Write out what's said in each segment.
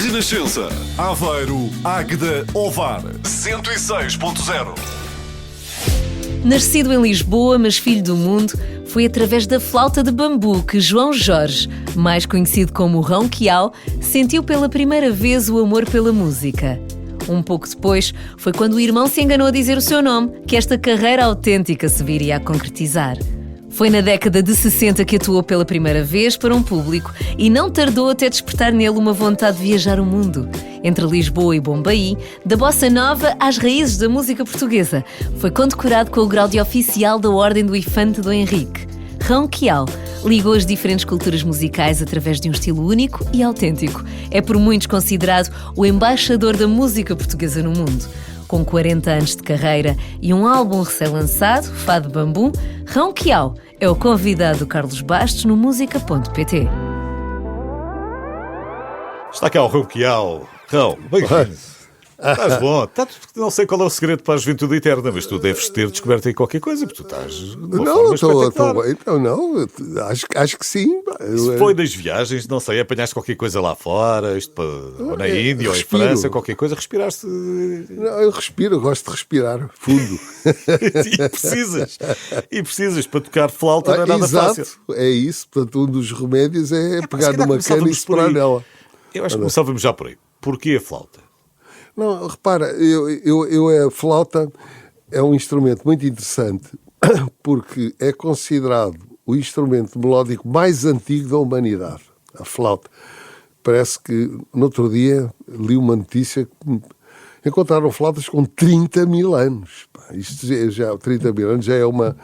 Renascença, Aveiro, Águeda, Ovar, 106.0. Nascido em Lisboa, mas filho do mundo, foi através da flauta de bambu que João Jorge, mais conhecido como Ronquial, sentiu pela primeira vez o amor pela música. Um pouco depois, foi quando o irmão se enganou a dizer o seu nome, que esta carreira autêntica se viria a concretizar. Foi na década de 60 que atuou pela primeira vez para um público e não tardou até despertar nele uma vontade de viajar o mundo. Entre Lisboa e Bombaim, da bossa nova às raízes da música portuguesa, foi condecorado com o grau de oficial da Ordem do Infante Dom Henrique. Ronquial ligou as diferentes culturas musicais através de um estilo único e autêntico. É por muitos considerado o embaixador da música portuguesa no mundo. Com 40 anos de carreira e um álbum recém-lançado, Fado Bambu, Ronquial é o convidado do Carlos Bastos no música.pt. Está cá o Ronquial. Rão, bem-vindo. Estás bom? Não sei qual é o segredo para a juventude eterna, mas tu deves ter descoberto aí qualquer coisa, porque tu estás de uma forma espetacular. Acho que sim. Se foi das viagens, não sei, apanhaste qualquer coisa lá fora, ou na Índia, ou em França, qualquer coisa, respiraste... Não, eu respiro, eu gosto de respirar fundo. E precisas, para tocar flauta não é nada fácil. É isso, portanto um dos remédios é pegar numa cana e soprar nela. Eu acho que começávamos já por aí. Porquê a flauta? Não, repara, a flauta é um instrumento muito interessante porque é considerado o instrumento melódico mais antigo da humanidade, a flauta. Parece que, no outro dia, li uma notícia que encontraram flautas com 30 mil anos. Isto já 30 mil anos já é uma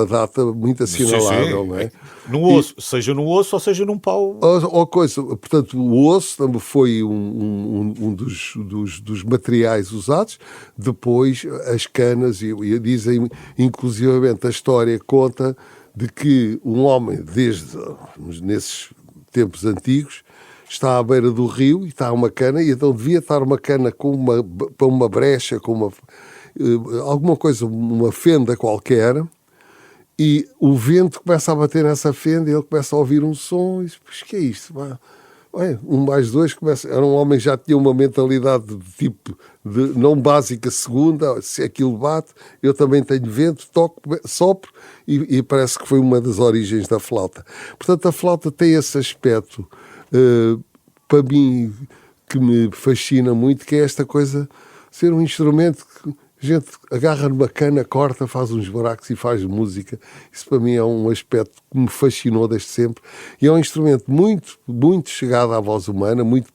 data muito assinalável, não é? No osso, seja num osso ou seja num pau. Portanto, o osso também foi um dos materiais usados. Depois, as canas, e dizem, inclusivamente, a história conta de que um homem, nesses tempos antigos, está à beira do rio e está uma cana, e então devia estar uma cana para uma brecha, alguma coisa, uma fenda qualquer, e o vento começa a bater nessa fenda e ele começa a ouvir um som e diz, mas que é isto? Um mais dois, era um homem que já tinha uma mentalidade de tipo, não básica, segunda, se aquilo bate, eu também tenho vento, toco, sopro, e parece que foi uma das origens da flauta. Portanto, a flauta tem esse aspecto, para mim, que me fascina muito, que é esta coisa, ser um instrumento que a gente agarra numa cana, corta, faz uns buracos e faz música. Isso para mim é um aspecto que me fascinou desde sempre. E é um instrumento muito, muito chegado à voz humana, muito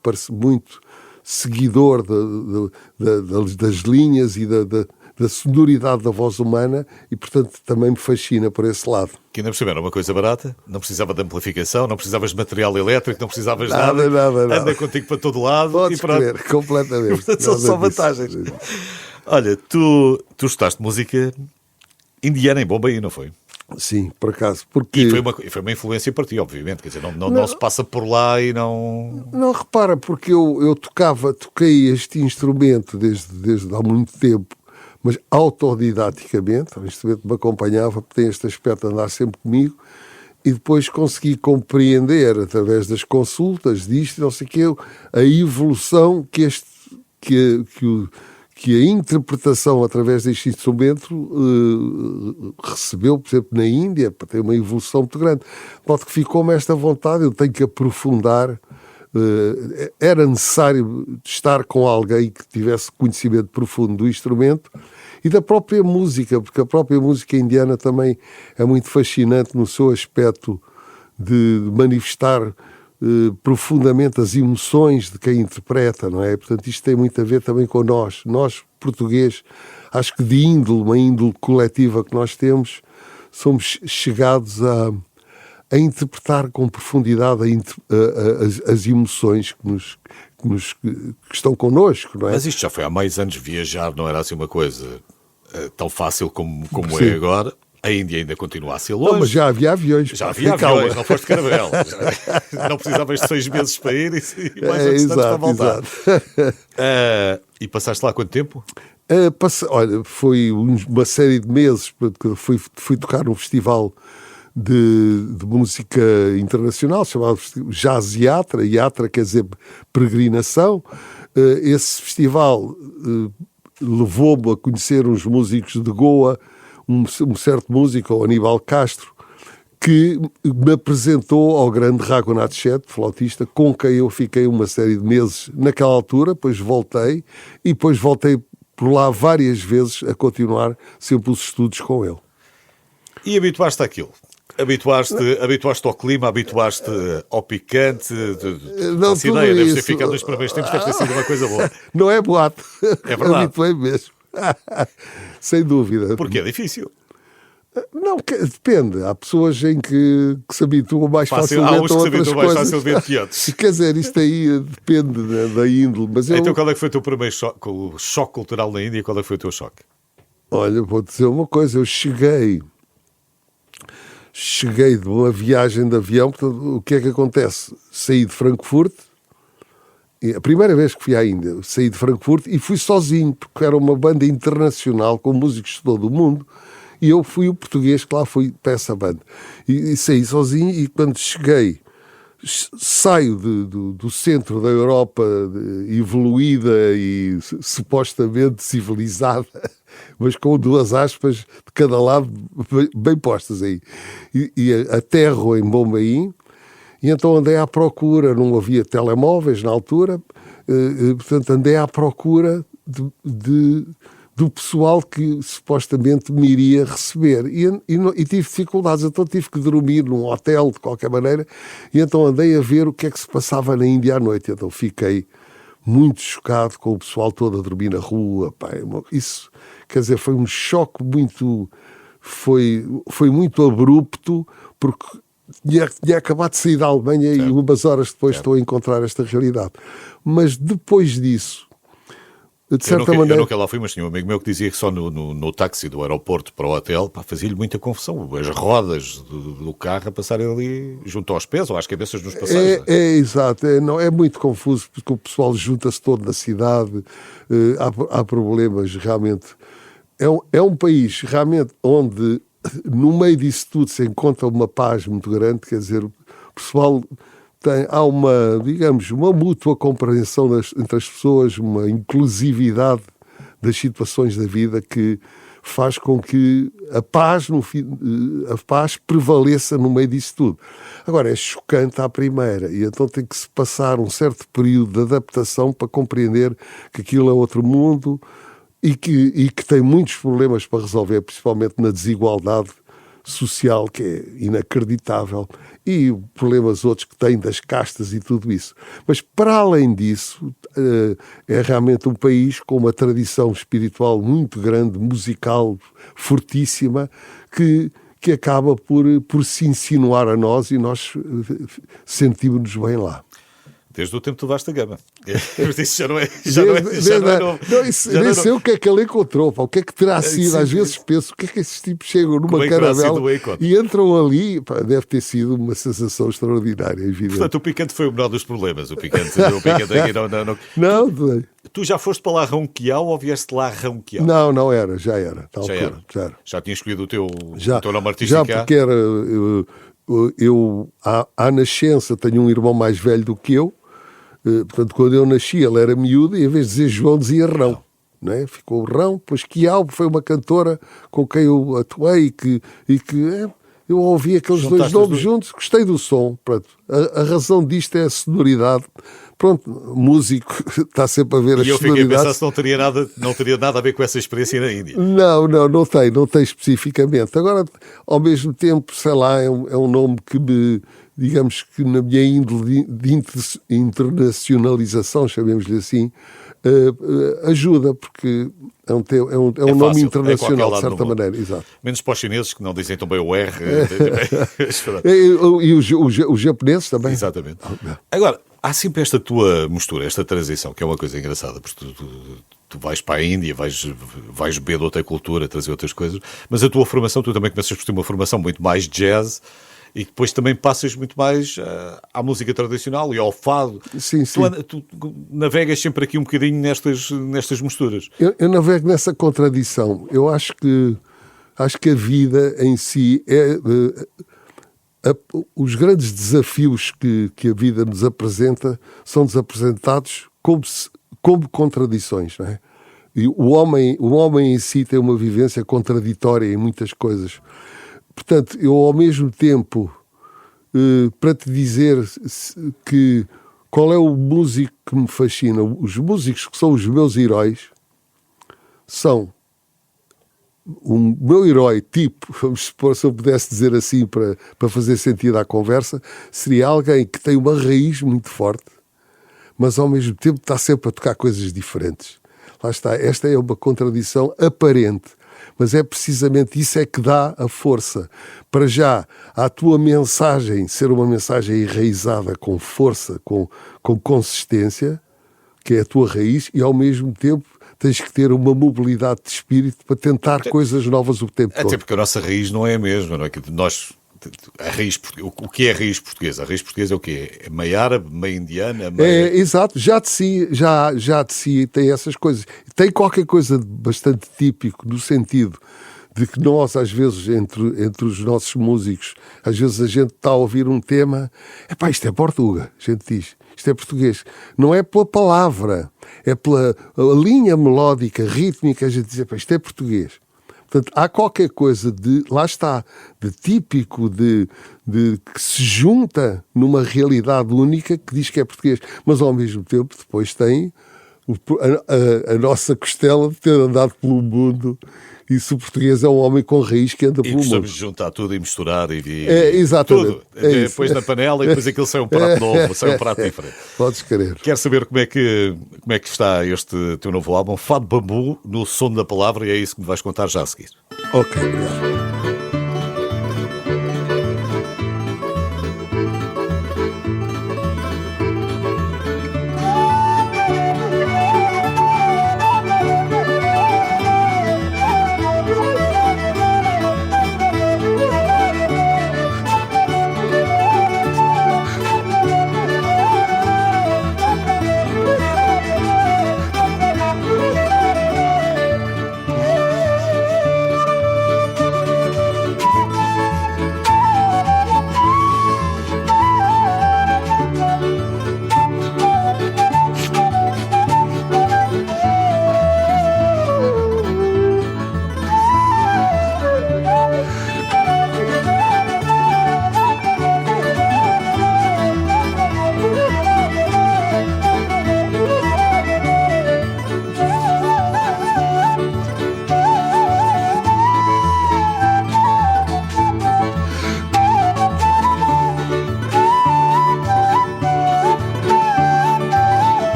seguidor das linhas e da sonoridade da voz humana, e portanto também me fascina por esse lado. Que ainda por cima era uma coisa barata, não precisava de amplificação, não precisavas de material elétrico, não precisavas nada. Anda contigo para todo lado. Podes crer, completamente. Portanto, são só vantagens. Olha, tu estudaste música indiana em Bombaim, não foi? Sim, por acaso. Porque... E foi uma influência para ti, obviamente. Quer dizer, não se passa por lá e não... Não, repara, porque eu toquei este instrumento desde há muito tempo, mas autodidaticamente. O instrumento me acompanhava, porque tem este aspecto de andar sempre comigo, e depois consegui compreender, através das consultas disto, não sei o quê, a evolução que a interpretação através deste instrumento recebeu, por exemplo, na Índia, para ter uma evolução muito grande. Pode que ficou-me esta vontade, eu tenho que aprofundar. Era necessário estar com alguém que tivesse conhecimento profundo do instrumento e da própria música, porque a própria música indiana também é muito fascinante no seu aspecto de manifestar profundamente as emoções de quem interpreta, não é? Portanto, isto tem muito a ver também com nós portugueses, acho que de uma índole coletiva que nós temos, somos chegados a interpretar com profundidade as emoções que estão connosco, não é? Mas isto já foi há mais anos, viajar não era assim uma coisa tão fácil como é agora. A Índia ainda continua a ser longe. Não, mas já havia aviões. Já havia aviões, não foste de caravela. Não precisavas de 6 meses para ir e mais anos para voltar. E passaste lá quanto tempo? Olha, foi uma série de meses, porque fui tocar num festival de música internacional, chamado Jazz Yatra. Yatra quer dizer peregrinação. Esse festival levou-me a conhecer uns músicos de Goa, um certo músico, o Aníbal Castro, que me apresentou ao grande Raghunath Shet, flautista, com quem eu fiquei uma série de meses naquela altura, depois voltei por lá várias vezes a continuar sempre os estudos com ele. E habituaste àquilo? Habituaste ao clima, habituaste ao picante? Não, essa ideia deve ter ficado nos primeiros tempos, deve ter sido uma coisa boa. Não é boato. É verdade. Habituei mesmo. Sem dúvida. Porque é difícil. Não, depende. Há pessoas em que se habituam mais facilmente há uns a que se outras habituam mais coisas. facilmente que outros. Quer dizer, isto aí depende da índole. Mas Então qual é que foi o teu primeiro choque cultural na Índia? Qual é que foi o teu choque? Olha, vou dizer uma coisa. Eu cheguei de uma viagem de avião. Portanto, o que é que acontece? Saí de Frankfurt. A primeira vez que fui à Índia, saí de Frankfurt e fui sozinho, porque era uma banda internacional com músicos de todo o mundo. E eu fui o português que lá fui para essa banda. E saí sozinho e quando cheguei, saio do centro da Europa evoluída e supostamente civilizada, mas com 2 aspas de cada lado bem postas aí. E aterro em Bombaim e então andei à procura, não havia telemóveis na altura, portanto andei à procura do pessoal que supostamente me iria receber. E tive dificuldades, então tive que dormir num hotel de qualquer maneira, e então andei a ver o que é que se passava na Índia à noite. Então fiquei muito chocado com o pessoal todo a dormir na rua. Pá, isso, quer dizer, foi um choque muito... Foi muito abrupto, porque tinha acabado de sair da Alemanha e umas horas depois estou a encontrar esta realidade. Mas depois disso, de certa maneira... Eu nunca lá fui, mas tinha um amigo meu que dizia que só no táxi do aeroporto para o hotel fazia-lhe muita confusão. As rodas do carro a passarem ali junto aos pés ou às cabeças dos passageiros. Exato. É muito confuso porque o pessoal junta-se todo na cidade. Há problemas realmente. É um país realmente onde no meio disso tudo se encontra uma paz muito grande. Quer dizer, o pessoal... Há uma mútua compreensão entre as pessoas, uma inclusividade das situações da vida que faz com que a paz prevaleça no meio disso tudo. Agora, é chocante à primeira, e então tem que se passar um certo período de adaptação para compreender que aquilo é outro mundo e que tem muitos problemas para resolver, principalmente na desigualdade social, que é inacreditável, e problemas outros que têm das castas e tudo isso. Mas, para além disso, é realmente um país com uma tradição espiritual muito grande, musical, fortíssima, que acaba por se insinuar a nós e nós sentimos-nos bem lá. Desde o tempo que tu vais da gama. Isso já não é novo. Nem sei o que é que ele encontrou, pá. O que é que terá sido. Às vezes penso, o que é que esses tipos chegam numa caravela e entram ali. Pá, deve ter sido uma sensação extraordinária, evidente. Portanto, o picante foi o menor dos problemas. O picante aqui não. Tu já foste para lá Ronquial ou vieste lá Ronquial? Não, já era. Já era. Já tinha escolhido o teu nome artístico? Já, porque era... Eu, à nascença, tenho um irmão mais velho do que eu. Portanto, quando eu nasci, ele era miúdo e em vez de dizer João, dizia Rão. Não é? Ficou Rão, depois Quial foi uma cantora com quem eu atuei e que eu ouvi aqueles dois nomes juntos, gostei do som. Pronto. A razão disto é a sonoridade. Pronto, músico está sempre a ver as sonoridades. E eu fiquei a pensar se não teria nada a ver com essa experiência na Índia. Não tem especificamente. Agora, ao mesmo tempo, sei lá, é um nome que me, digamos que na minha índole de internacionalização, chamemos-lhe assim, ajuda, porque é um nome internacional, de certa maneira. Exato. Menos para os chineses, que não dizem tão bem o R. E os japoneses também. Exatamente. Agora, há sempre esta tua mistura, esta transição, que é uma coisa engraçada, porque tu vais para a Índia, vais beber de outra cultura, trazer outras coisas, mas a tua formação, tu também começas por ter uma formação muito mais jazz, e depois também passas muito mais à música tradicional e ao fado. Sim. Tu navegas sempre aqui um bocadinho nestas misturas. Eu navego nessa contradição. Eu acho que a vida em si os grandes desafios que a vida nos apresenta são-nos apresentados como contradições, não é? E o homem em si tem uma vivência contraditória em muitas coisas. Portanto, eu ao mesmo tempo, para te dizer que qual é o músico que me fascina, os músicos que são os meus heróis são o meu herói tipo, vamos supor, se eu pudesse dizer assim para fazer sentido à conversa, seria alguém que tem uma raiz muito forte, mas ao mesmo tempo está sempre a tocar coisas diferentes. Lá está, esta é uma contradição aparente, mas é precisamente isso é que dá a força. Para já, a tua mensagem ser uma mensagem enraizada com força, com consistência, que é a tua raiz, e ao mesmo tempo tens que ter uma mobilidade de espírito para tentar coisas novas o tempo todo. Até porque a nossa raiz não é a mesma, não é? O que é a raiz portuguesa? A raiz portuguesa é o quê? É meio árabe, meio indiana? Exato, já de si tem essas coisas. Tem qualquer coisa de bastante típico, no sentido de que nós, às vezes, entre os nossos músicos, às vezes a gente está a ouvir um tema, isto é Portuga, a gente diz, isto é português. Não é pela palavra, é pela linha melódica, rítmica, a gente diz, isto é português. Portanto, há qualquer coisa lá está, de típico, de que se junta numa realidade única que diz que é português. Mas, ao mesmo tempo, depois tem a nossa costela de ter andado pelo mundo. E se o português é um homem com raiz que anda pelo mundo. E gostamos de juntar tudo e misturar exatamente. Tudo. Depois na panela e depois aquilo sai um prato novo, sai um prato diferente. Podes querer. Quero saber como é que está este teu novo álbum, Fado Bambu, no som da palavra, e é isso que me vais contar já a seguir. Ok, obrigado.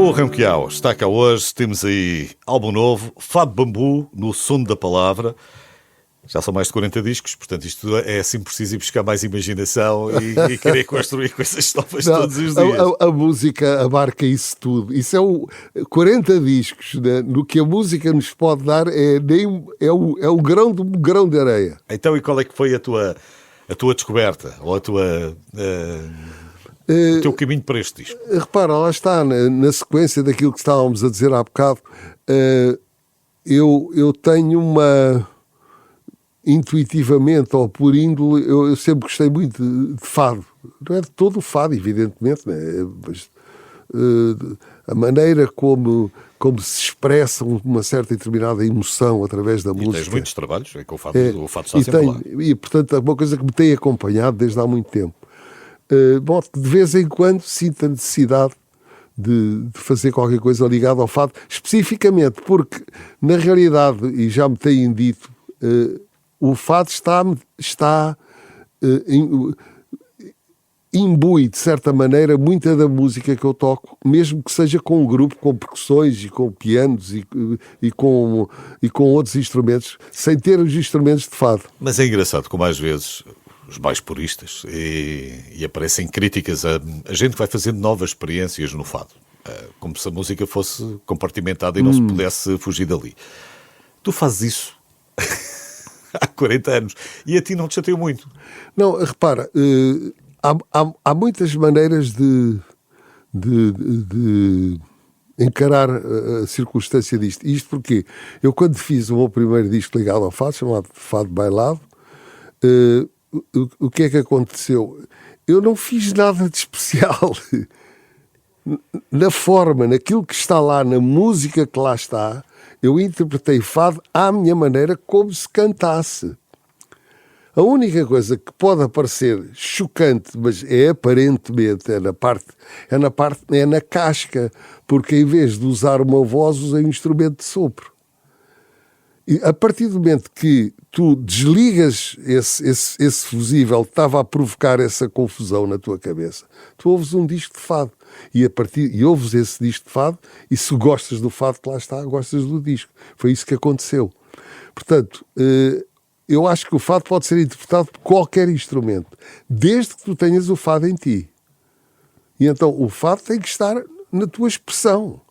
O Ronquial está cá hoje, temos aí álbum novo, Fado Bambu, no Som da Palavra. Já são mais de 40 discos, portanto isto é assim preciso ir buscar mais imaginação e querer construir coisas novas todos os dias. A música abarca isso tudo. Isso é 40 discos, né? No que a música nos pode dar é o grão de areia. Então, e qual é que foi a tua descoberta? Ou o teu caminho para este disco? Repara, lá está, na sequência daquilo que estávamos a dizer há bocado, eu tenho uma... Intuitivamente ou por índole, eu sempre gostei muito de fado. Não é de todo o fado, evidentemente, né? Mas, a maneira como se expressa uma certa e determinada emoção através da música. E tens muitos trabalhos, é que o fado está sempre lá. E, portanto, é uma coisa que me tem acompanhado desde há muito tempo. De vez em quando sinto a necessidade de fazer qualquer coisa ligada ao fado, especificamente porque, na realidade, e já me têm dito, o fado está imbui, de certa maneira, muita da música que eu toco, mesmo que seja com um grupo, com percussões e com pianos e com outros instrumentos, sem ter os instrumentos de fado. Mas é engraçado como às vezes os mais puristas e aparecem críticas a gente que vai fazendo novas experiências no fado, como se a música fosse compartimentada e não se pudesse fugir dali. Tu fazes isso há 40 anos. E a ti não te chateou muito? Não, repara, há muitas maneiras de encarar a circunstância disto. Isto porque eu, quando fiz o meu primeiro disco ligado ao fado, chamado Fado Bailado, o que é que aconteceu? Eu não fiz nada de especial. Na forma, naquilo que está lá, na música que lá está, eu interpretei fado à minha maneira, como se cantasse. A única coisa que pode parecer chocante, mas aparentemente é na casca, porque em vez de usar uma voz, usei um instrumento de sopro. E a partir do momento que tu desligas esse fusível que estava a provocar essa confusão na tua cabeça, tu ouves um disco de fado. E ouves esse disco de fado, e se gostas do fado que lá está, gostas do disco. Foi isso que aconteceu. Portanto, eu acho que o fado pode ser interpretado por qualquer instrumento, desde que tu tenhas o fado em ti. E então o fado tem que estar na tua expressão.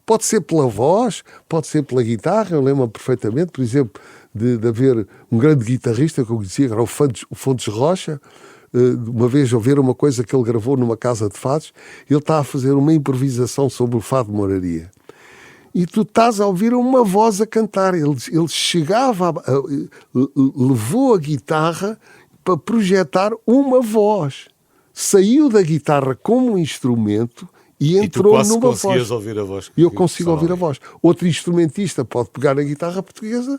Pode ser pela voz, pode ser pela guitarra. Eu lembro-me perfeitamente, por exemplo, de haver um grande guitarrista que eu conhecia, que era o Fontes Rocha. Uma vez ouvir uma coisa que ele gravou numa casa de fados, ele está a fazer uma improvisação sobre o fado de Moraria. E tu estás a ouvir uma voz a cantar. Ele chegava, levou a guitarra para projetar uma voz. Saiu da guitarra como um instrumento e entrou numa voz. E tu quase conseguias ouvir a voz. E eu consigo ouvir a voz. Outro instrumentista pode pegar na guitarra portuguesa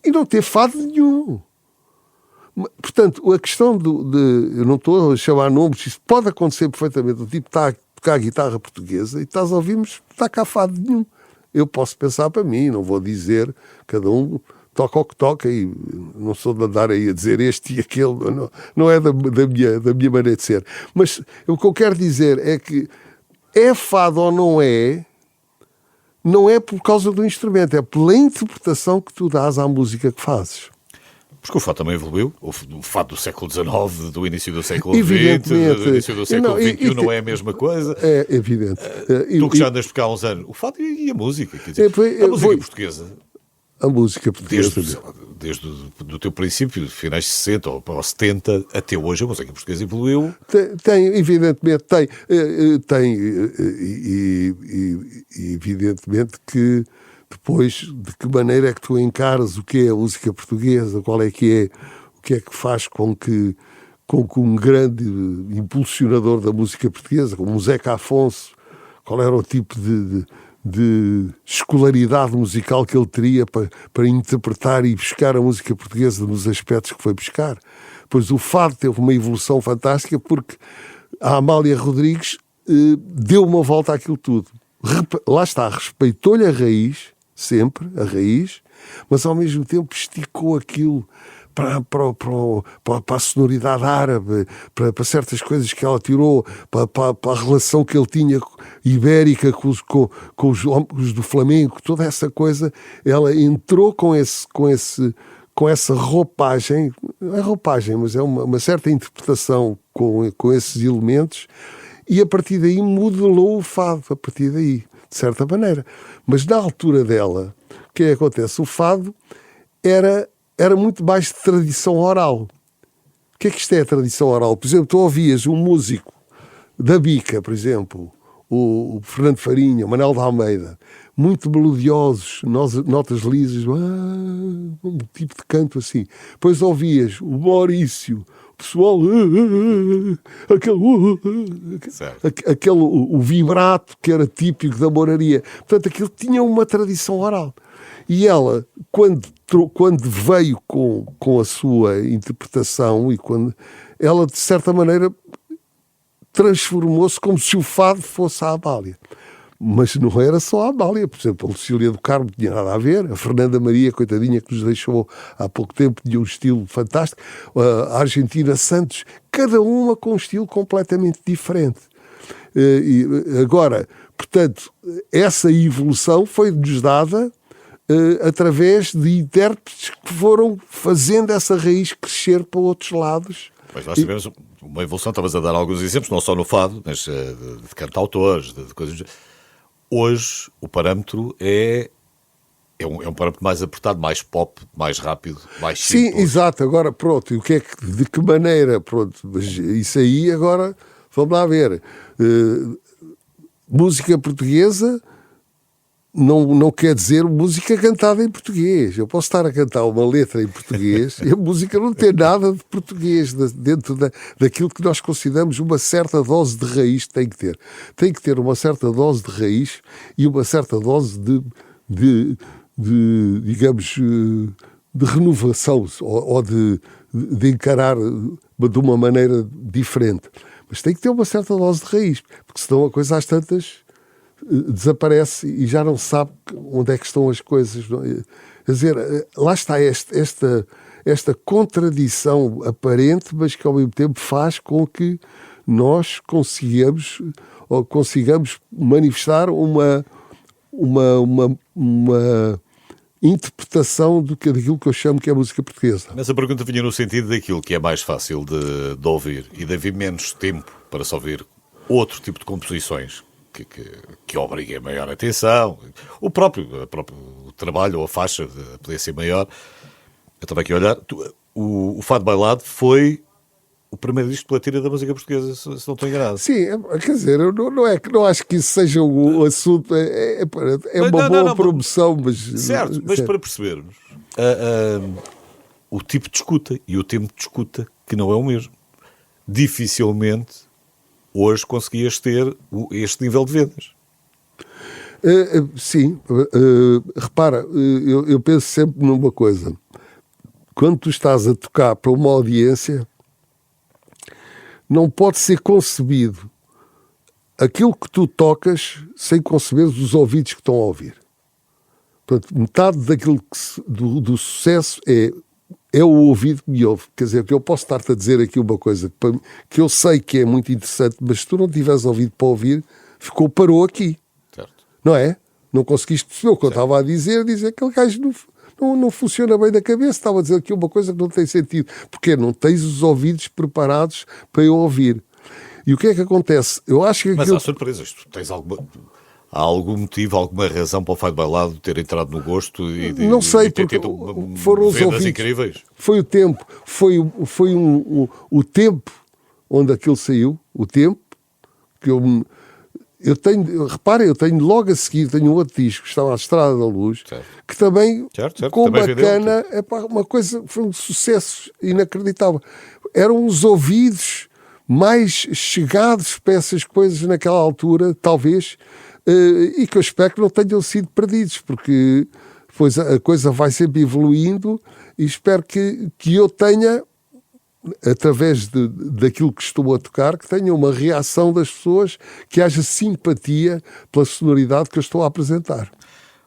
e não ter fado nenhum. Portanto, a questão eu não estou a chamar nomes, isso pode acontecer perfeitamente. O tipo está a tocar a guitarra portuguesa e estás a ouvir, mas não está cá fado nenhum. Eu posso pensar para mim, não vou dizer, cada um toca o que toca, e não sou de andar aí a dizer este e aquele, não é da minha maneira de ser. Mas o que eu quero dizer é que é fado ou não é por causa do instrumento, é pela interpretação que tu dás à música que fazes. Porque o fado também evoluiu. O fado do século XIX, do início do século XX, do início do século XXI não é a mesma coisa. É evidente. Tu que já andas por cá há uns anos, o fado e a música, quer dizer, a música portuguesa. A música portuguesa. Desde o teu princípio, finais de 60 ou 70, até hoje a música portuguesa evoluiu. Evidentemente tem. E evidentemente que depois, de que maneira é que tu encaras o que é a música portuguesa, o que é que faz com que um grande impulsionador da música portuguesa, como o Zeca Afonso, qual era o tipo de escolaridade musical que ele teria para interpretar e buscar a música portuguesa nos aspectos que foi buscar. Pois o fado teve uma evolução fantástica, porque a Amália Rodrigues deu uma volta àquilo tudo. Lá está, respeitou-lhe a raiz, sempre, a raiz, mas ao mesmo tempo esticou aquilo para a sonoridade árabe, para certas coisas que ela tirou, para a relação que ele tinha ibérica com os do flamenco, toda essa coisa, ela entrou com essa roupagem, não é roupagem, mas é uma certa interpretação com esses elementos, e a partir daí modelou o fado, a partir daí, de certa maneira. Mas na altura dela, o que é que acontece? O fado era muito mais de tradição oral. O que é que isto é a tradição oral? Por exemplo, tu ouvias um músico da Bica, por exemplo, o Fernando Farinha, o Manuel de Almeida, muito melodiosos, notas lisas, um tipo de canto assim. Depois ouvias o Maurício, o pessoal, o vibrato que era típico da moraria. Portanto, aquilo tinha uma tradição oral. E ela, quando veio com a sua interpretação, ela, de certa maneira, transformou-se como se o fado fosse a Amália. Mas não era só a Amália. Por exemplo, a Lucília do Carmo tinha nada a ver. A Fernanda Maria, coitadinha, que nos deixou há pouco tempo, tinha um estilo fantástico. A Argentina Santos, cada uma com um estilo completamente diferente. E agora, portanto, essa evolução foi-nos dada através de intérpretes que foram fazendo essa raiz crescer para outros lados. Mas nós tivemos uma evolução, estavas a dar alguns exemplos, não só no fado, mas de cantautores, de coisas. Hoje o parâmetro é um parâmetro mais apertado, mais pop, mais rápido, mais simples. Sim, exato. Agora, pronto, de que maneira? Pronto, mas isso aí agora, vamos lá ver. Música portuguesa não quer dizer música cantada em português. Eu posso estar a cantar uma letra em português e a música não tem nada de português dentro daquilo que nós consideramos uma certa dose de raiz. Tem que ter. Tem que ter uma certa dose de raiz e uma certa dose de digamos, de renovação ou de encarar de uma maneira diferente. Mas tem que ter uma certa dose de raiz, porque senão a coisa às tantas desaparece e já não sabe onde é que estão as coisas. Quer dizer, lá está esta contradição aparente, mas que ao mesmo tempo faz com que nós consigamos manifestar uma interpretação daquilo que eu chamo que é a música portuguesa. Mas a pergunta vinha no sentido daquilo que é mais fácil de ouvir e de haver menos tempo para se ouvir outro tipo de composições que obriguem a maior atenção. O próprio trabalho ou a faixa poder ser maior. Eu estava aqui a olhar. O Fado Bailado foi o primeiro disco de platina da música portuguesa, se não estou enganado. Sim, quer dizer, não acho que isso seja o assunto. É uma boa promoção, mas... Certo, mas para percebermos o tipo de escuta e o tempo de escuta, que não é o mesmo. Dificilmente hoje conseguias ter este nível de vendas. Sim, repara, eu penso sempre numa coisa. Quando tu estás a tocar para uma audiência, não pode ser concebido aquilo que tu tocas sem conceber os ouvidos que estão a ouvir. Portanto, metade daquilo do sucesso é o ouvido que me ouve. Quer dizer, que eu posso estar-te a dizer aqui uma coisa que eu sei que é muito interessante, mas se tu não tiveres ouvido para ouvir, parou aqui. Certo. Não é? Não conseguiste perceber o que eu estava a dizer que aquele gajo não funciona bem da cabeça. Estava a dizer aqui uma coisa que não tem sentido. Porque não tens os ouvidos preparados para eu ouvir. E o que é que acontece? Eu acho que mas há surpresas. Tu tens há algum motivo, alguma razão para o Fado Bailado ter entrado no gosto e não sei, ter porque tido foram os vendas ouvidos incríveis? Foi o tempo. Foi o tempo onde aquilo saiu. O tempo que eu tenho, repare, eu tenho logo a seguir, tenho um outro disco que estava à Estrada da Luz, certo. Que também, certo. com também bacana, uma coisa, foi um sucesso inacreditável. Eram os ouvidos mais chegados para essas coisas naquela altura, talvez, e que eu espero que não tenham sido perdidos, porque depois a coisa vai sempre evoluindo e espero que eu tenha, através daquilo que estou a tocar, que tenha uma reação das pessoas, que haja simpatia pela sonoridade que eu estou a apresentar.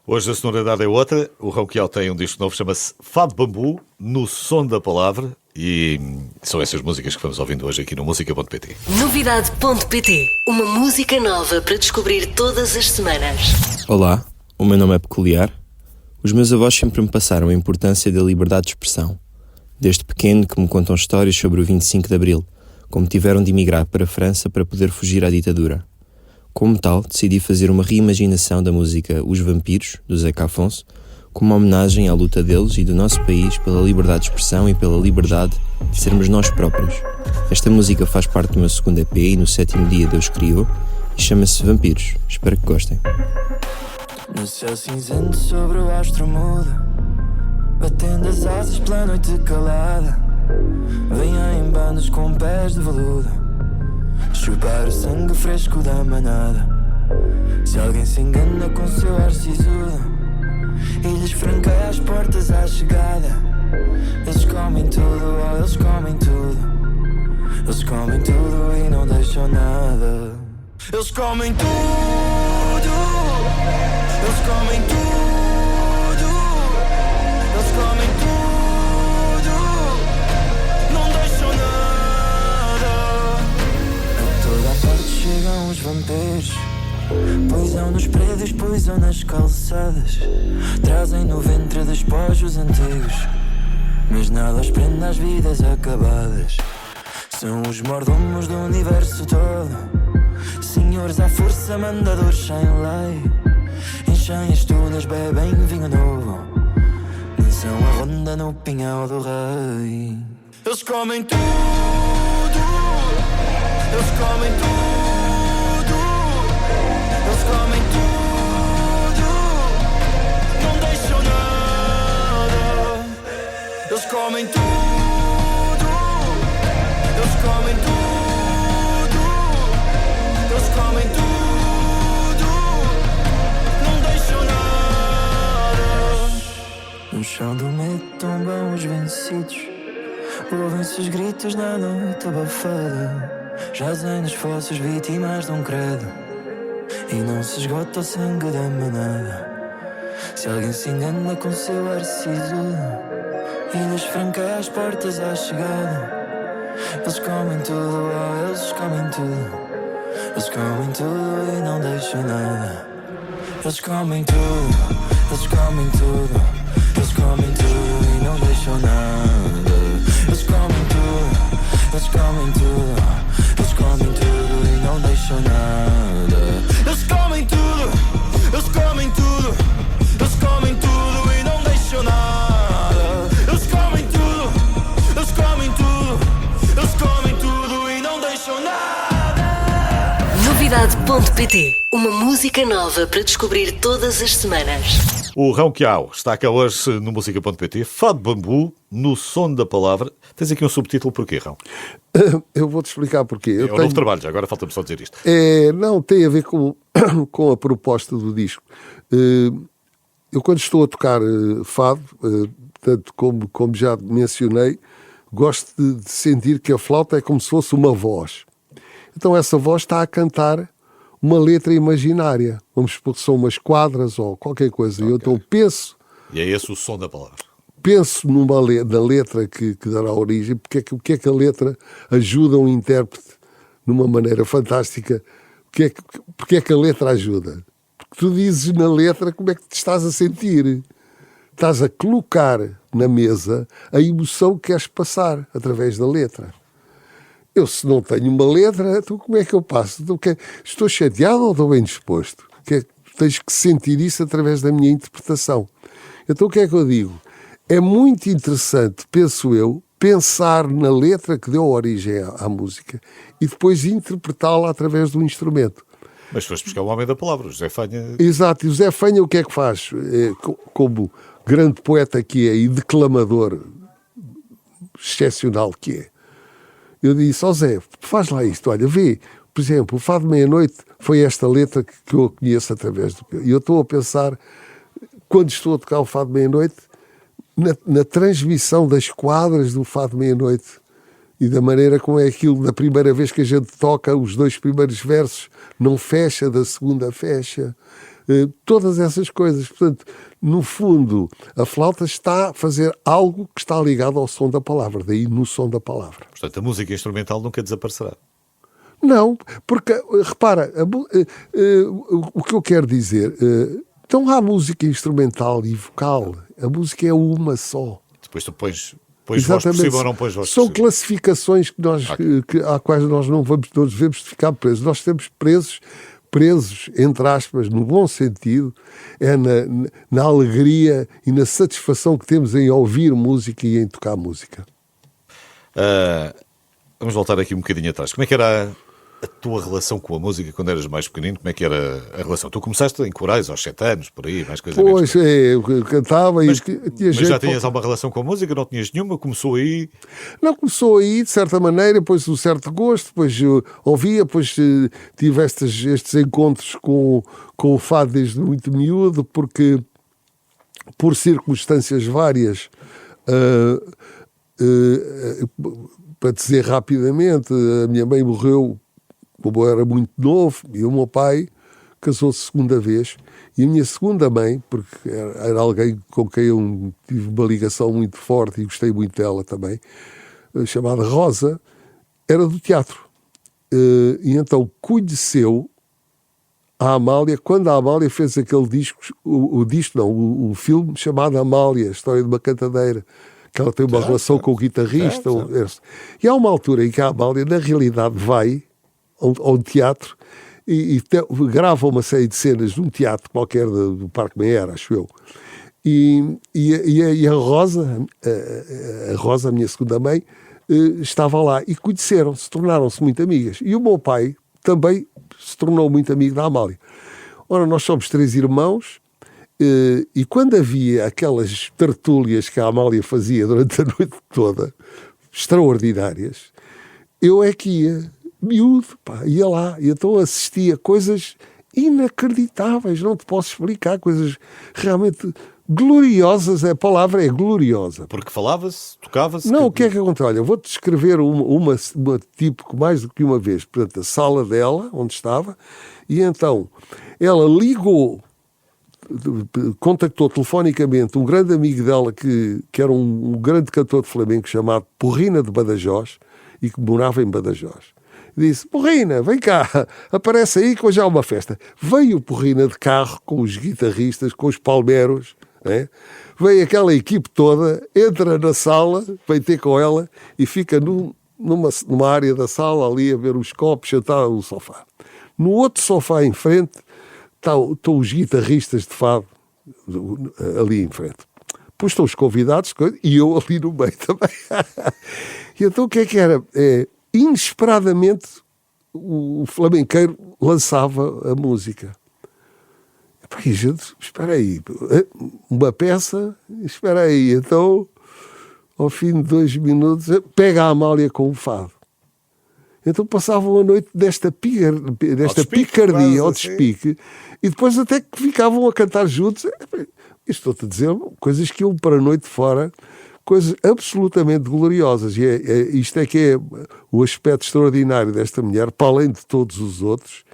Hoje a sonoridade é outra. O Ronquial tem um disco novo, chama-se Fado Bambu, no som da palavra. E são essas músicas que vamos ouvindo hoje aqui no Música.pt. Novidade.pt. Uma música nova para descobrir todas as semanas. Olá, o meu nome é Peculiar. Os meus avós sempre me passaram a importância da liberdade de expressão. Desde pequeno que me contam histórias sobre o 25 de Abril, como tiveram de emigrar para a França para poder fugir à ditadura. Como tal, decidi fazer uma reimaginação da música Os Vampiros, do Zeca Afonso, como uma homenagem à luta deles e do nosso país pela liberdade de expressão e pela liberdade de sermos nós próprios. Esta música faz parte do meu segundo EP e no 7º dia Deus criou e chama-se Vampiros. Espero que gostem. No céu cinzento sobre o astro mudo, batendo as asas pela noite calada, venham em bandos com pés de veludo, chupar o sangue fresco da manada. Se alguém se engana com seu ar sisudo e lhes franqueia as portas à chegada, eles comem tudo, oh, eles comem tudo. Eles comem tudo e não deixam nada. Eles comem tudo. Eles comem tudo. Eles comem tudo. Não deixam nada. A toda a parte chegam os vampiros. Poisão nos prédios, poisão nas calçadas. Trazem no ventre despojos antigos, mas nada os prende às vidas acabadas. São os mordomos do universo todo, senhores à força, mandadores sem lei. Enchem as tunas, bebem vinho novo, dançam a ronda no pinhal do rei. Eles comem tudo. Eles comem tudo. Eles comem tudo. Não deixam nada. Eles comem tudo. Eles comem tudo. Eles comem tudo. Não deixam nada. No chão do medo tombam os vencidos, ouvem-se os gritos na noite abafada. Jazem nas fossas vítimas de um credo e não se esgota o sangue da manada. Se alguém se engana com seu ar sisudo e lhes franqueia as portas à chegada, eles comem tudo, oh, eles comem tudo. Eles comem tudo e não deixam nada. Eles comem tudo, eles comem tudo. Eles comem tudo e não deixam nada. Eles comem tudo, eles comem tudo. Eles comem tudo e não deixam nada. Eles comem tudo, eles comem tudo. Eles comem tudo e não deixam nada. Eles comem tudo, eles comem tudo. Eles comem tudo e não deixam nada. Novidade.pt. Uma música nova para descobrir todas as semanas. O Ronquial está cá hoje no Música.pt. Fado Bambu, no som da palavra. Tens aqui um subtítulo, porquê, Rão? Eu vou-te explicar porquê. É o novo trabalho, já agora falta-me só dizer isto. Não, tem a ver com a proposta do disco. Eu quando estou a tocar fado, tanto como já mencionei, gosto de sentir que a flauta é como se fosse uma voz. Então essa voz está a cantar uma letra imaginária. Vamos supor que são umas quadras ou qualquer coisa. Okay. Eu então penso... E é esse o som da palavra. Penso na letra que dará origem, porque é que a letra ajuda um intérprete de uma maneira fantástica. Porque é que a letra ajuda? Porque tu dizes na letra como é que te estás a sentir. Estás a colocar na mesa a emoção que queres passar através da letra. Eu, se não tenho uma letra, então como é que eu passo? Então, estou chateado ou estou bem disposto? Tens que sentir isso através da minha interpretação. Então o que é que eu digo? É muito interessante, penso eu, pensar na letra que deu origem à música e depois interpretá-la através do instrumento. Mas foste buscar o homem da palavra, o José Fanha. Exato, e o José Fanha o que é que faz? Como grande poeta que é e declamador excepcional que é, eu disse, Zé, faz lá isto, olha, vê, por exemplo, o Fado de Meia-Noite foi esta letra que eu conheço através do... E eu estou a pensar, quando estou a tocar o Fado de Meia-Noite, na transmissão das quadras do Fado de Meia-Noite e da maneira como é aquilo, da primeira vez que a gente toca, os dois primeiros versos não fecha, da segunda fecha, todas essas coisas. Portanto, no fundo, a flauta está a fazer algo que está ligado ao som da palavra, daí no som da palavra. Portanto, a música instrumental nunca desaparecerá. Não, porque, repara, o que eu quero dizer, então há música instrumental e vocal, a música é uma só. Depois tu pões voz por cima ou não pões voz por São cima. classificações à quais nós não devemos ficar presos. Nós estamos presos, entre aspas, no bom sentido, é na alegria e na satisfação que temos em ouvir música e em tocar música. Vamos voltar aqui um bocadinho atrás. Como é que era a tua relação com a música quando eras mais pequenino? Como é que era a relação? Tu começaste em corais aos 7 anos, por aí, mais coisa menos. Pois, eu cantava Mas, e tinha mas jeito já tinhas alguma relação com a música? Não tinhas nenhuma? Começou aí? Não, começou aí, de certa maneira, depois um certo gosto, depois ouvia, depois tive estes encontros com o fado desde muito miúdo, porque por circunstâncias várias, para dizer rapidamente, a minha mãe morreu como eu era muito novo, e o meu pai casou-se segunda vez, e a minha segunda mãe, porque era alguém com quem eu tive uma ligação muito forte e gostei muito dela também, chamada Rosa, era do teatro. E então conheceu a Amália quando a Amália fez aquele disco, o filme chamado Amália, a história de uma cantadeira, que ela tem uma relação com o guitarrista. E há uma altura em que a Amália, na realidade, vai ao teatro e grava uma série de cenas num teatro qualquer do Parque Meyer, acho eu. E a Rosa, a minha segunda mãe, estava lá e conheceram-se, tornaram-se muito amigas. E o meu pai também se tornou muito amigo da Amália. Ora, nós somos 3 irmãos e quando havia aquelas tertúlias que a Amália fazia durante a noite toda, extraordinárias, eu é que miúdo, ia lá, e então assistia coisas inacreditáveis, não te posso explicar, coisas realmente gloriosas, a palavra é gloriosa. Porque falava-se, tocava-se? Não, o que é que acontece? Olha, vou-te descrever uma tipo mais do que uma vez, portanto, a sala dela, onde estava, e então ela contactou telefonicamente um grande amigo dela que era um grande cantor de flamenco chamado Porrina de Badajoz e que morava em Badajoz. Disse, Porrina, vem cá, aparece aí que hoje há uma festa. Veio o Porrina de carro com os guitarristas, com os palmeros, né? Veio aquela equipe toda, entra na sala, vem ter com ela e fica numa área da sala ali a ver os copos, sentado no sofá. No outro sofá em frente estão os guitarristas de fado ali em frente. Depois estão os convidados e eu ali no meio também. E então o que é que era? Inesperadamente o flamenqueiro lançava a música. E gente, espera aí, uma peça, espera aí, então ao fim de 2 minutos pega a Amália com o fado. Então passavam a noite desta picardia ao despique e depois até que ficavam a cantar juntos. Estou-te a dizer coisas que iam para a noite fora, coisas absolutamente gloriosas. E isto é que é o aspecto extraordinário desta mulher, para além de todos os outros,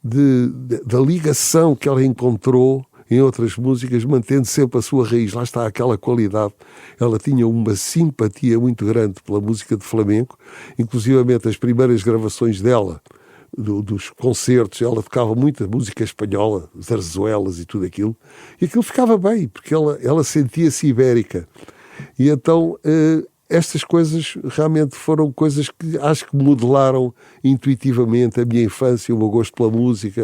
da ligação que ela encontrou em outras músicas, mantendo sempre a sua raiz. Lá está aquela qualidade. Ela tinha uma simpatia muito grande pela música de flamenco, inclusivamente as primeiras gravações dela, dos concertos, ela tocava muita música espanhola, zarzuelas e tudo aquilo, e aquilo ficava bem, porque ela sentia-se ibérica. E então estas coisas realmente foram coisas que acho que modelaram intuitivamente a minha infância, o meu gosto pela música.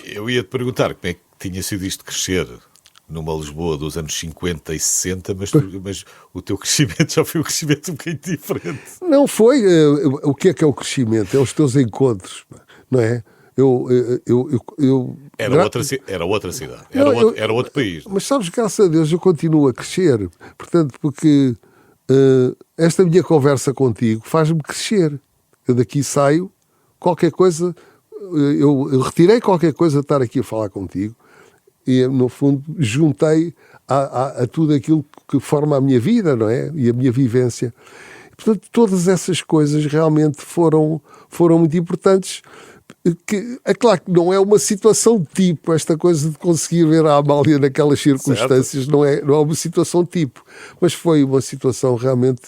Eu ia-te perguntar como é que tinha sido isto de crescer numa Lisboa dos anos 50 e 60, mas o teu crescimento já foi um crescimento um bocadinho diferente. Não foi. O que é o crescimento? É os teus encontros, não é? Era outra cidade, era outro país. Mas sabes, graças a Deus eu continuo a crescer, portanto, porque esta minha conversa contigo faz-me crescer. Eu daqui saio, qualquer coisa, eu retirei qualquer coisa de estar aqui a falar contigo e, no fundo, juntei a tudo aquilo que forma a minha vida, não é? E a minha vivência. Portanto, todas essas coisas realmente foram muito importantes. É claro que não é uma situação tipo, esta coisa de conseguir ver a Amália naquelas circunstâncias, não é uma situação tipo, mas foi uma situação realmente...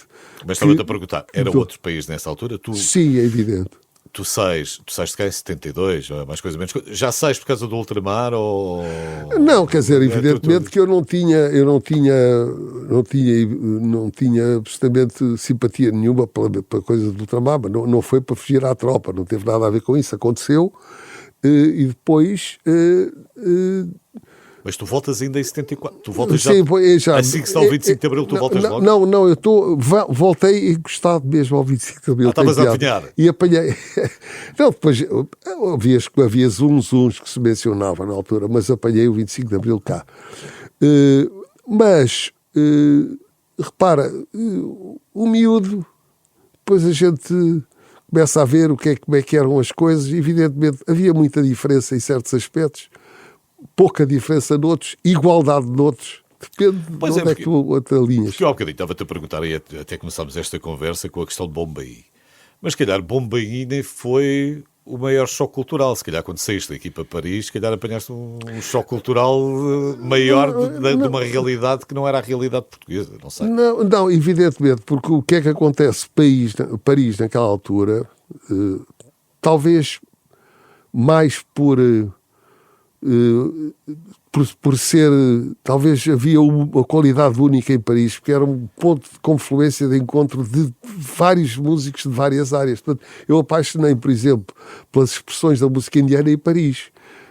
Mas estava-te a perguntar, era outro país nessa altura? Sim, é evidente. Tu sais de cá em 72, ou mais coisa menos coisa. Já sais por causa do ultramar ou... Não, quer dizer, evidentemente que eu não tinha absolutamente simpatia nenhuma pela coisa do ultramar, mas não foi para fugir à tropa, não teve nada a ver com isso, aconteceu, e depois... Mas tu voltas ainda em 74. Tu voltas já assim que está o 25 de Abril, tu voltas logo? Não, voltei encostado mesmo ao 25 de Abril. Estavas a apanhar? E apanhei. Não, depois havia zuns que se mencionava na altura, mas apanhei o 25 de Abril cá. Repara, o miúdo, depois a gente começa a ver como é que eram as coisas. Evidentemente, havia muita diferença em certos aspectos, pouca diferença noutros, igualdade noutros. Depende de onde é que tu alinhas. Porque eu há bocadinho estava-te a perguntar, e até começámos esta conversa com a questão de Bombaim. Mas se calhar Bombaim nem foi o maior choque cultural. Se calhar quando saíste daqui para Paris, se calhar apanhaste um choque cultural maior de uma realidade que não era a realidade portuguesa, não sei. Não, evidentemente, porque o que é que acontece? Paris naquela altura, talvez mais por ser, talvez havia uma qualidade única em Paris, porque era um ponto de confluência de encontro de vários músicos de várias áreas. Portanto, eu apaixonei, por exemplo, pelas expressões da música indiana em Paris.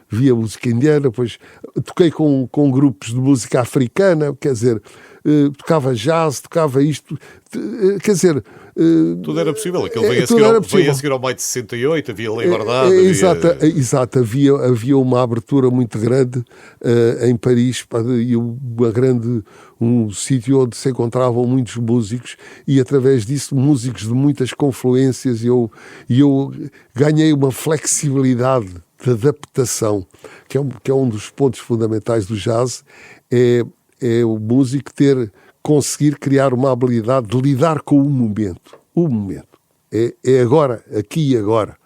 Via música indiana, depois toquei com grupos de música africana, quer dizer, tocava jazz, tocava isto, quer dizer... Tudo era possível, aquele veio a seguir ao maio de 68, havia liberdade. Exato, havia uma abertura muito grande em Paris, e um sítio onde se encontravam muitos músicos, e através disso músicos de muitas confluências, e eu ganhei uma flexibilidade de adaptação, que é um dos pontos fundamentais do jazz, é o músico conseguir criar uma habilidade de lidar com o momento. O momento. É agora, aqui e agora.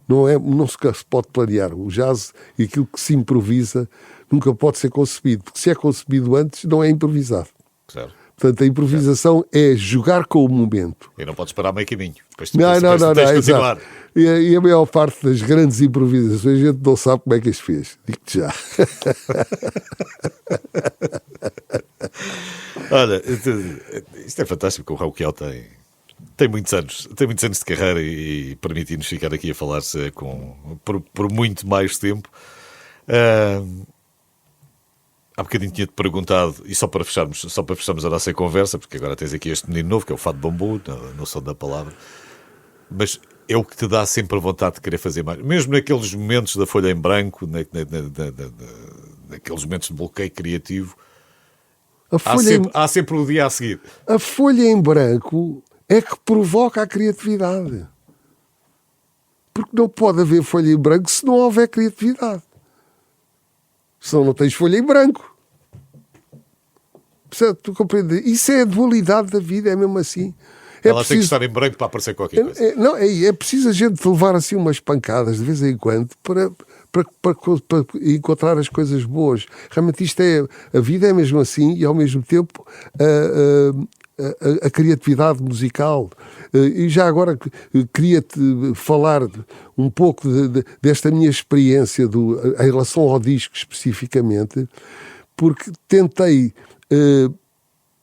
Não se pode planear. O jazz e aquilo que se improvisa nunca pode ser concebido, porque se é concebido antes, não é improvisado. Certo. Portanto, a improvisação é jogar com o momento. E não podes parar meio caminho. Não, tens de continuar. E a maior parte das grandes improvisações a gente não sabe como é que as fez. Digo-te já. Olha, isto é fantástico, o Raul Kiel tem muitos anos de carreira e permite-nos ficar aqui a falar-se por muito mais tempo. Há bocadinho tinha-te perguntado, e só para fecharmos a nossa conversa, porque agora tens aqui este menino novo, que é o Fado Bambu, no som da palavra, mas é o que te dá sempre a vontade de querer fazer mais, mesmo naqueles momentos da folha em branco, naqueles momentos de bloqueio criativo, há sempre o dia a seguir. A folha em branco é que provoca a criatividade. Porque não pode haver folha em branco se não houver criatividade. Senão não tens folha em branco. Tu compreendes? Isso é a dualidade da vida, é mesmo assim. Ela tem que estar em branco para aparecer qualquer coisa. É preciso a gente levar assim umas pancadas de vez em quando para encontrar as coisas boas. Realmente a vida é mesmo assim, e ao mesmo tempo a criatividade musical. E já agora queria-te falar um pouco desta minha experiência em relação ao disco especificamente, porque tentei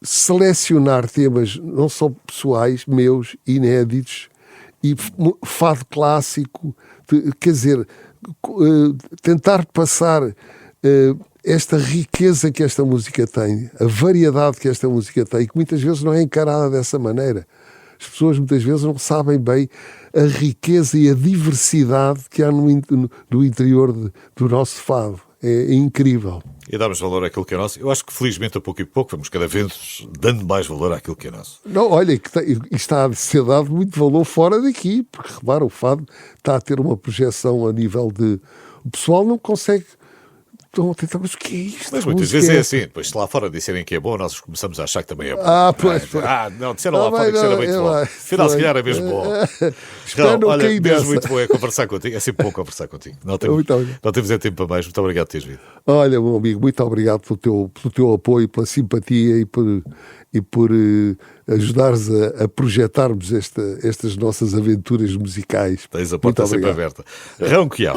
selecionar temas não só pessoais, meus, inéditos, e fado clássico, quer dizer, tentar passar esta riqueza que esta música tem, a variedade que esta música tem, que muitas vezes não é encarada dessa maneira. As pessoas muitas vezes não sabem bem a riqueza e a diversidade que há no interior do nosso fado. É incrível. E damos valor àquilo que é nosso. Eu acho que felizmente a pouco e pouco vamos cada vez dando mais valor àquilo que é nosso. Não, olha, está a ser dado muito valor fora daqui, porque repara, o fado está a ter uma projeção a nível de... O pessoal não consegue estão a tentar, mas o que é isto? Mas muitas vezes é assim, depois se lá fora disserem que é bom, nós começamos a achar que também é bom. Não, disseram lá fora que isso era muito bom. Afinal, se calhar é mesmo bom. Olha, mesmo muito bom é conversar contigo, é sempre bom conversar contigo. Não temos tempo para mais, muito obrigado por teres vindo. Olha, meu amigo, muito obrigado pelo teu apoio, pela simpatia e por ajudares a projetarmos estas nossas aventuras musicais. Tens a porta sempre aberta. Ronquial.